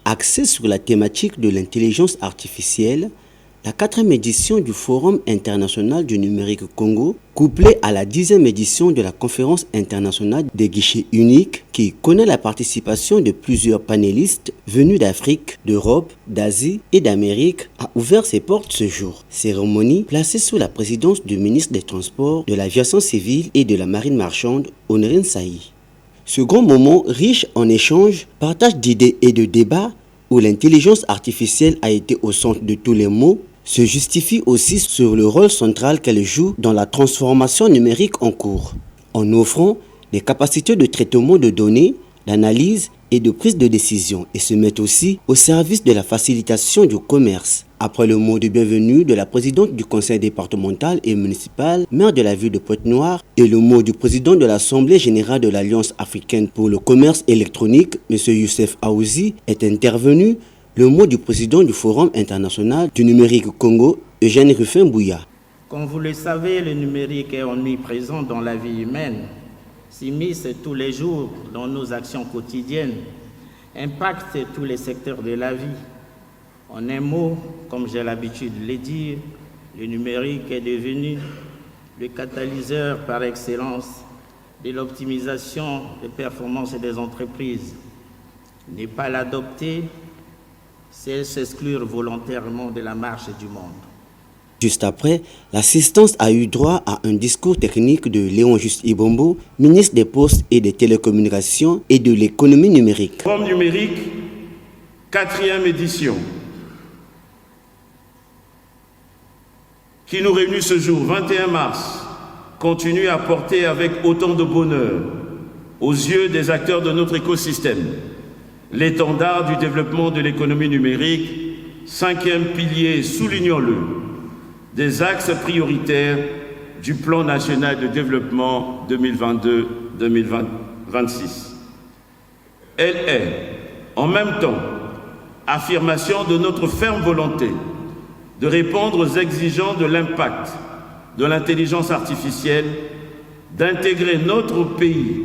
Axée sur la thématique de l'intelligence artificielle, la 4e édition du Forum international du numérique Congo, couplée à la 10e édition de la conférence internationale des guichets uniques qui connaît la participation de plusieurs panélistes venus d'Afrique, d'Europe, d'Asie et d'Amérique, a ouvert ses portes ce jour. Cérémonie placée sous la présidence du ministre des Transports, de l'Aviation civile et de la Marine marchande, Honorine Saï. Ce grand moment riche en échanges, partage d'idées et de débats, où l'intelligence artificielle a été au centre de tous les mots, se justifie aussi sur le rôle central qu'elle joue dans la transformation numérique en cours, en offrant des capacités de traitement de données, d'analyse et de prise de décision, et se met aussi au service de la facilitation du commerce. Après le mot de bienvenue de la présidente du conseil départemental et municipal, maire de la ville de Pointe-Noire, et le mot du président de l'Assemblée générale de l'Alliance africaine pour le commerce électronique, M. Youssef Aouzi, est intervenu le mot du président du Forum international du numérique Congo, Eugène Rufin-Bouya. Comme vous le savez, le numérique est omniprésent dans la vie humaine, s'immisce tous les jours dans nos actions quotidiennes, impacte tous les secteurs de la vie. En un mot, comme j'ai l'habitude de le dire, le numérique est devenu le catalyseur par excellence de l'optimisation des performances des entreprises. Ne pas l'adopter, c'est s'exclure volontairement de la marche du monde. Juste après, l'assistance a eu droit à un discours technique de Léon Juste Ibombo, ministre des Postes et des Télécommunications et de l'économie numérique. Forum numérique, 4e édition, qui nous réunit ce jour, 21 mars, continue à porter avec autant de bonheur, aux yeux des acteurs de notre écosystème, l'étendard du développement de l'économie numérique, 5e pilier, soulignons-le, des axes prioritaires du plan national de développement 2022-2026. Elle est, en même temps, affirmation de notre ferme volonté de répondre aux exigences de l'impact de l'intelligence artificielle, d'intégrer notre pays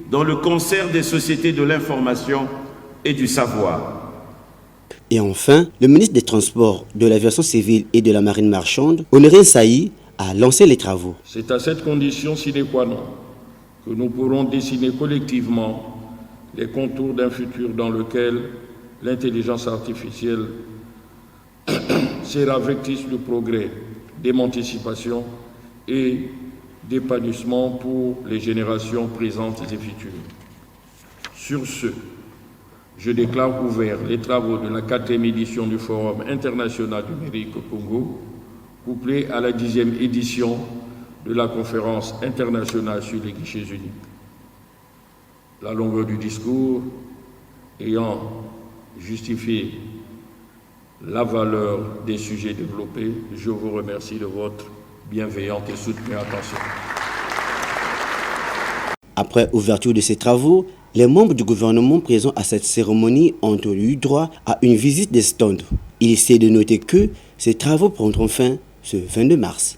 dans le concert des sociétés de l'information et du savoir. Et enfin, le ministre des Transports, de l'Aviation civile et de la Marine marchande, Honorine Saï, a lancé les travaux. C'est à cette condition sine qua non que nous pourrons dessiner collectivement les contours d'un futur dans lequel l'intelligence artificielle sera vectrice de progrès, d'émancipation et d'épanouissement pour les générations présentes et futures. Sur ce, je déclare ouverts les travaux de la 4e édition du Forum international du numérique Congo, couplée à la 10e édition de la conférence internationale sur les guichets uniques. La longueur du discours ayant justifié la valeur des sujets développés, je vous remercie de votre bienveillante et soutenue attention. Après ouverture de ces travaux, les membres du gouvernement présents à cette cérémonie ont eu droit à une visite des stands. Il est de noter que ces travaux prendront fin ce 22 mars.